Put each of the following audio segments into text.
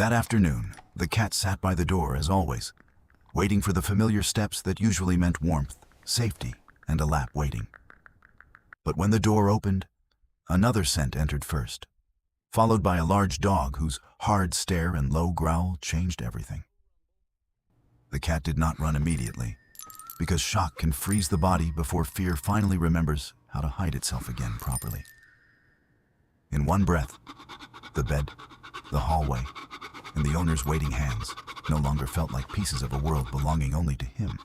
That afternoon, the cat sat by the door as always, waiting for the familiar steps that usually meant warmth, safety, and a lap waiting. But when the door opened, another scent entered first, followed by a large dog whose hard stare and low growl changed everything. The cat did not run immediately, because shock can freeze the body before fear finally remembers how to hide itself again properly. In one breath, the bed, the hallway, and the owner's waiting hands no longer felt like pieces of a world belonging only to him.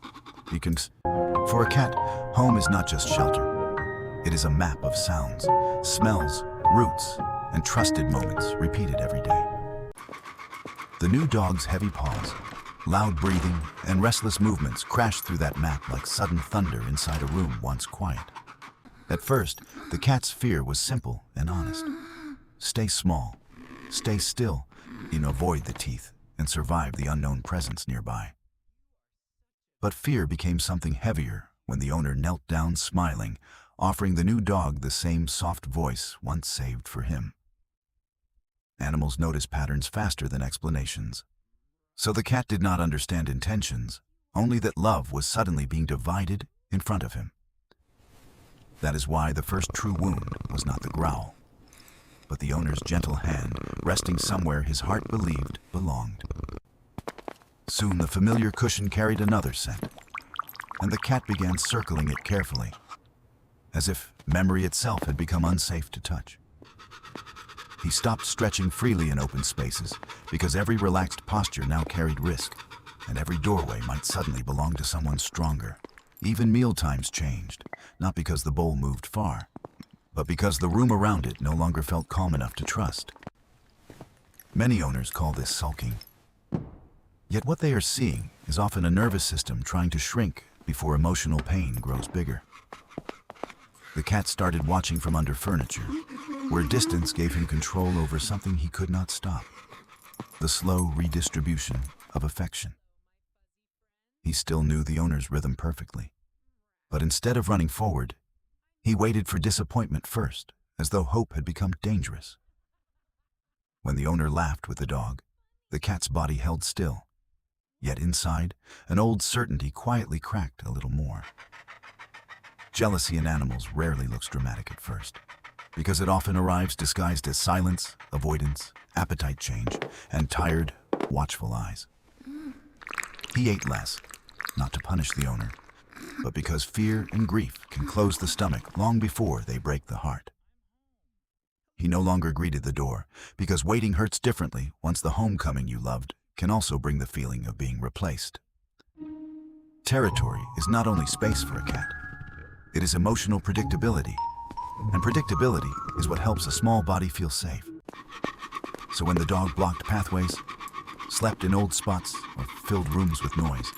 Because, for a cat, home is not just shelter. It is a map of sounds, smells, roots, and trusted moments repeated every day. The new dog's heavy paws, loud breathing, and restless movements crashed through that map like sudden thunder inside a room once quiet. At first, the cat's fear was simple and honest. Stay small, stay still, avoid the teeth, and survive the unknown presence nearby. But fear became something heavier when the owner knelt down smiling, offering the new dog the same soft voice once saved for him. Animals notice patterns faster than explanations. So the cat did not understand intentions, only that love was suddenly being divided in front of him. That is why the first true wound was not the growl, but the owner's gentle hand resting somewhere his heart believed belonged. Soon the familiar cushion carried another scent, and the cat began circling it carefully, as if memory itself had become unsafe to touch. He stopped stretching freely in open spaces because every relaxed posture now carried risk, and every doorway might suddenly belong to someone stronger. Even meal times changed, not because the bowl moved far, but because the room around it no longer felt calm enough to trust. Many owners call this sulking. Yet what they are seeing is often a nervous system trying to shrink before emotional pain grows bigger. The cat started watching from under furniture, where distance gave him control over something he could not stop: the slow redistribution of affection. He still knew the owner's rhythm perfectly, but instead of running forward, he waited for disappointment first, as though hope had become dangerous. When the owner laughed with the dog, the cat's body held still, yet inside, an old certainty quietly cracked a little more. Jealousy in animals rarely looks dramatic at first, because it often arrives disguised as silence, avoidance, appetite change, and tired, watchful eyes. He ate less, not to punish the owner, but because fear and grief can close the stomach long before they break the heart. He no longer greeted the door, because waiting hurts differently once the homecoming you loved can also bring the feeling of being replaced. Territory is not only space for a cat, it is emotional predictability, and predictability is what helps a small body feel safe. So when the dog blocked pathways, slept in old spots, or filled rooms with noise,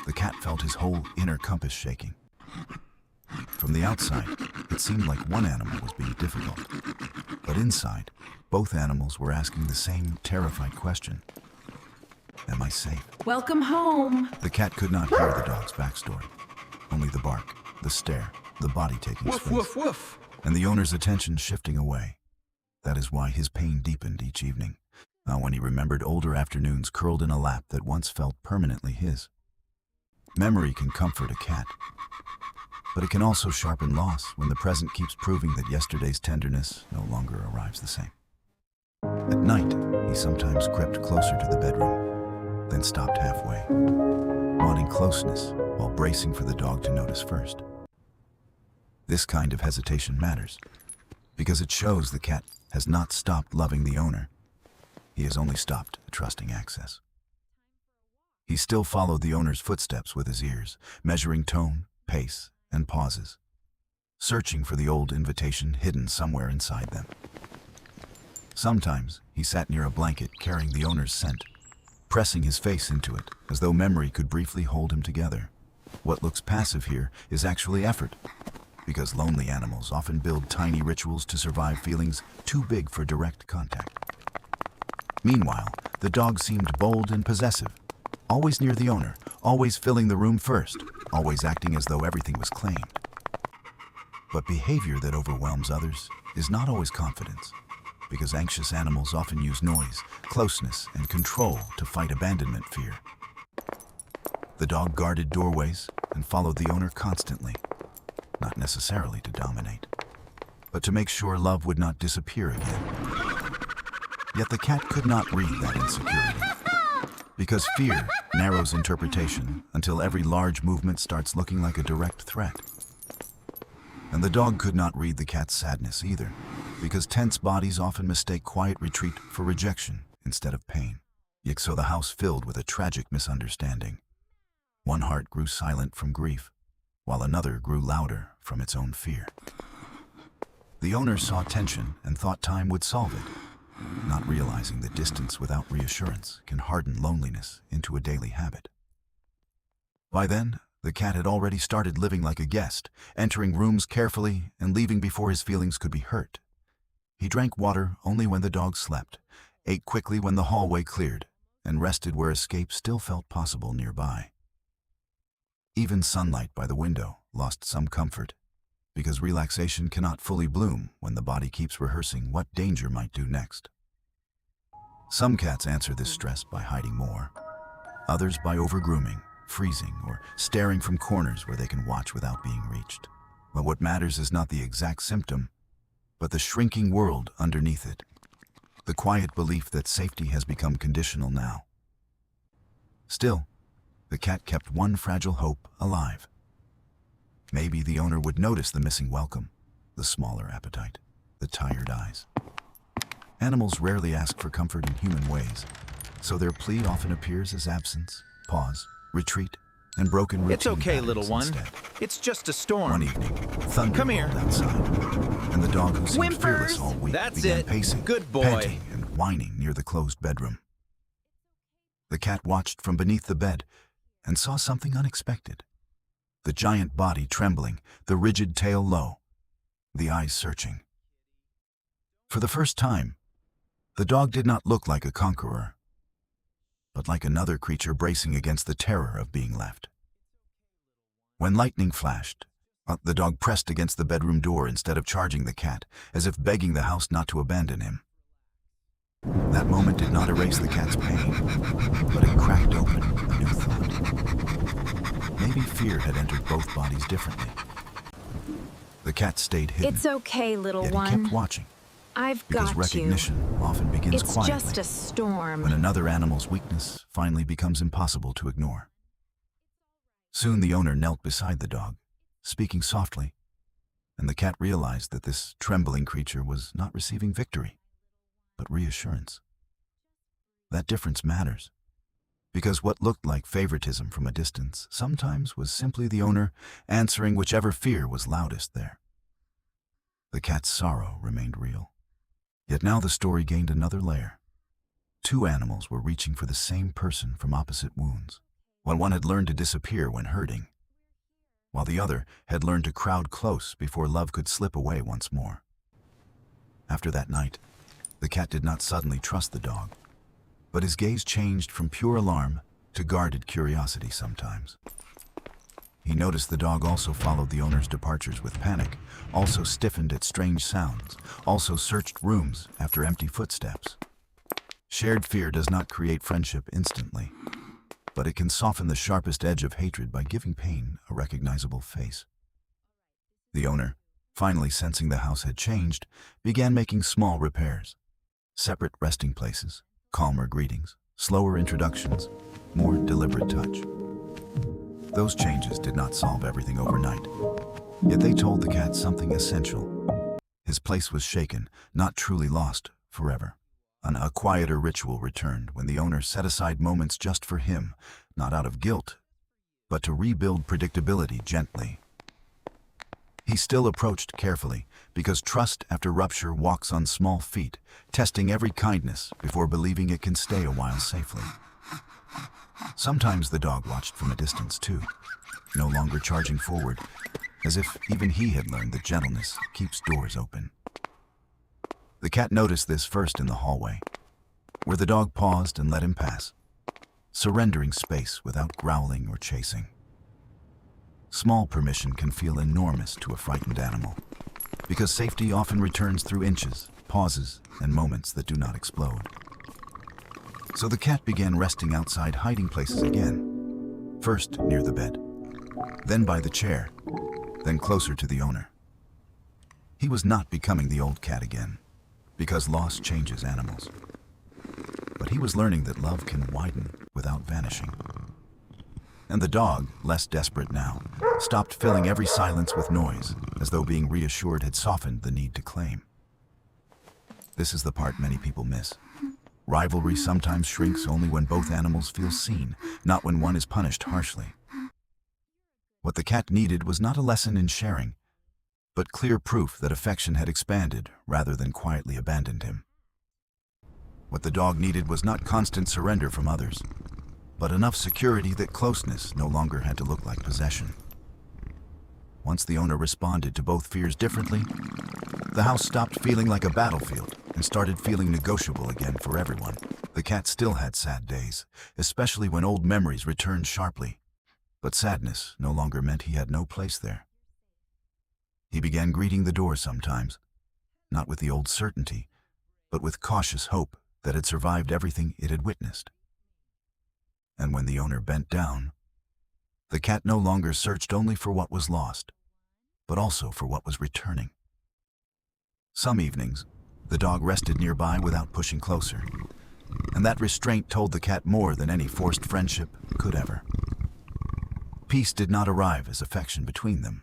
the cat felt his whole inner compass shaking. From the outside, it seemed like one animal was being difficult, but inside, both animals were asking the same terrified question: am I safe? Welcome home. The cat could not hear the dog's backstory, only the bark, the stare, the body taking space, Woof, woof. and the owner's attention shifting away. That is why his pain deepened each evening, when he remembered older afternoons curled in a lap that once felt permanently his. Memory can comfort a cat, but it can also sharpen loss when the present keeps proving that yesterday's tenderness no longer arrives the same. At night, he sometimes crept closer to the bedroom, then stopped halfway, wanting closeness while bracing for the dog to notice first. This kind of hesitation matters, because it shows the cat has not stopped loving the owner. He has only stopped trusting access. He still followed the owner's footsteps with his ears, measuring tone, pace, and pauses, searching for the old invitation hidden somewhere inside them. Sometimes he sat near a blanket carrying the owner's scent, pressing his face into it as though memory could briefly hold him together. What looks passive here is actually effort, because lonely animals often build tiny rituals to survive feelings too big for direct contact. Meanwhile, the dog seemed bold and possessive, always near the owner, always filling the room first, always acting as though everything was claimed. But behavior that overwhelms others is not always confidence, because anxious animals often use noise, closeness, and control to fight abandonment fear. The dog guarded doorways and followed the owner constantly, not necessarily to dominate, but to make sure love would not disappear again. Yet the cat could not read that insecurity, because fear narrows interpretation until every large movement starts looking like a direct threat. And the dog could not read the cat's sadness either, because tense bodies often mistake quiet retreat for rejection instead of pain. Yet so the house filled with a tragic misunderstanding. One heart grew silent from grief, while another grew louder from its own fear. The owner saw tension and thought time would solve it, not realizing that distance without reassurance can harden loneliness into a daily habit. By then, the cat had already started living like a guest, entering rooms carefully and leaving before his feelings could be hurt. He drank water only when the dog slept, ate quickly when the hallway cleared, and rested where escape still felt possible nearby. Even sunlight by the window lost some comfort, because relaxation cannot fully bloom when the body keeps rehearsing what danger might do next. Some cats answer this stress by hiding more, others by overgrooming, freezing, or staring from corners where they can watch without being reached. But what matters is not the exact symptom, but the shrinking world underneath it, the quiet belief that safety has become conditional now. Still, the cat kept one fragile hope alive. Maybe the owner would notice the missing welcome, the smaller appetite, the tired eyes. Animals rarely ask for comfort in human ways, so their plea often appears as absence, pause, retreat, and broken routine. It's okay, patterns little one. instead. It's just a storm. One evening, thunder Come here. rolled outside, and the dog who seemed Whimpers. fearless all week That's began it. pacing, Good boy. panting, and whining near the closed bedroom. The cat watched from beneath the bed and saw something unexpected. The giant body trembling, the rigid tail low, the eyes searching. For the first time, the dog did not look like a conqueror, but like another creature bracing against the terror of being left. When lightning flashed, the dog pressed against the bedroom door instead of charging the cat, as if begging the house not to abandon him. That moment did not erase the cat's pain, but it cracked open a new thought. Maybe fear had entered both bodies differently. The cat stayed hidden. It's okay, little yet one. he kept watching, I've because got recognition you. often begins It's quietly, just a storm. when another animal's weakness finally becomes impossible to ignore. Soon the owner knelt beside the dog, speaking softly, and the cat realized that this trembling creature was not receiving victory, but reassurance. That difference matters, because what looked like favoritism from a distance sometimes was simply the owner answering whichever fear was loudest there. The cat's sorrow remained real. Yet now the story gained another layer. Two animals were reaching for the same person from opposite wounds, while one had learned to disappear when hurting, while the other had learned to crowd close before love could slip away once more. After that night, the cat did not suddenly trust the dog, but his gaze changed from pure alarm to guarded curiosity sometimes. He noticed the dog also followed the owner's departures with panic, also stiffened at strange sounds, also searched rooms after empty footsteps. Shared fear does not create friendship instantly, but it can soften the sharpest edge of hatred by giving pain a recognizable face. The owner, finally sensing the house had changed, began making small repairs. Separate resting places, calmer greetings, slower introductions, more deliberate touch. Those changes did not solve everything overnight, yet they told the cat something essential. His place was shaken, not truly lost forever. A quieter ritual returned when the owner set aside moments just for him, not out of guilt, but to rebuild predictability gently. He still approached carefully, because trust after rupture walks on small feet, testing every kindness before believing it can stay a while safely. Sometimes the dog watched from a distance too, no longer charging forward, as if even he had learned that gentleness keeps doors open. The cat noticed this first in the hallway, where the dog paused and let him pass, surrendering space without growling or chasing. Small permission can feel enormous to a frightened animal, because safety often returns through inches, pauses and moments that do not explode. So the cat began resting outside hiding places again, first near the bed, then by the chair, then closer to the owner. He was not becoming the old cat again, because loss changes animals. But he was learning that love can widen without vanishing. And the dog, less desperate now, stopped filling every silence with noise, as though being reassured had softened the need to claim. This is the part many people miss. Rivalry sometimes shrinks only when both animals feel seen, not when one is punished harshly. What the cat needed was not a lesson in sharing, but clear proof that affection had expanded rather than quietly abandoned him. What the dog needed was not constant surrender from others, but enough security that closeness no longer had to look like possession. Once the owner responded to both fears differently, the house stopped feeling like a battlefield and started feeling negotiable again for everyone. The cat still had sad days, especially when old memories returned sharply, but sadness no longer meant he had no place there. He began greeting the door sometimes, not with the old certainty, but with cautious hope that had survived everything it had witnessed. And when the owner bent down, the cat no longer searched only for what was lost, but also for what was returning. Some evenings, the dog rested nearby without pushing closer, and that restraint told the cat more than any forced friendship could ever. Peace did not arrive as affection between them,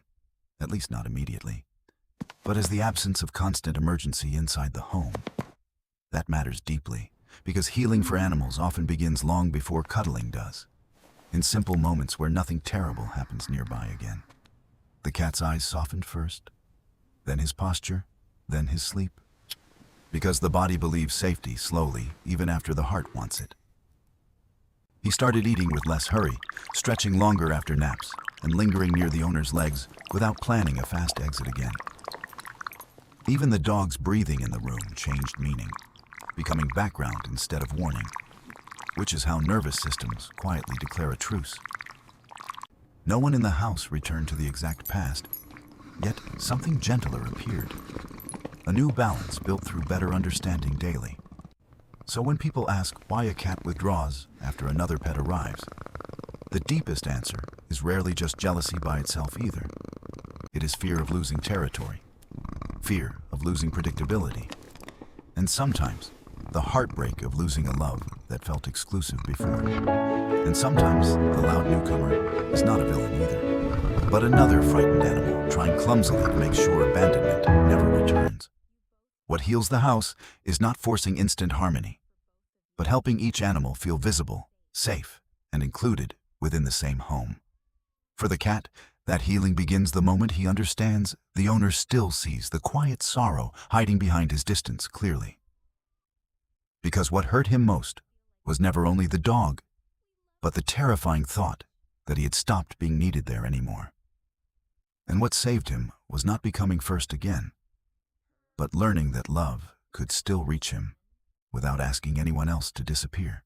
at least not immediately, but as the absence of constant emergency inside the home. That matters deeply, because healing for animals often begins long before cuddling does, in simple moments where nothing terrible happens nearby again. The cat's eyes softened first, then his posture, then his sleep, because the body believes safety slowly, even after the heart wants it. He started eating with less hurry, stretching longer after naps, and lingering near the owner's legs without planning a fast exit again. Even the dog's breathing in the room changed meaning, becoming background instead of warning, which is how nervous systems quietly declare a truce. No one in the house returned to the exact past, yet something gentler appeared. A new balance built through better understanding daily. So when people ask why a cat withdraws after another pet arrives, the deepest answer is rarely just jealousy by itself either. It is fear of losing territory, fear of losing predictability, and sometimes the heartbreak of losing a love that felt exclusive before. And sometimes the loud newcomer is not a villain either, but another frightened animal trying clumsily to make sure abandonment never returns. What heals the house is not forcing instant harmony, but helping each animal feel visible, safe, and included within the same home. For the cat, that healing begins the moment he understands the owner still sees the quiet sorrow hiding behind his distance clearly. Because what hurt him most was never only the dog, but the terrifying thought that he had stopped being needed there anymore. And what saved him was not becoming first again, but learning that love could still reach him without asking anyone else to disappear.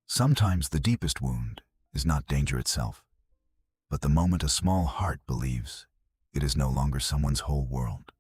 Sometimes the deepest wound is not danger itself, but the moment a small heart believes it is no longer someone's whole world.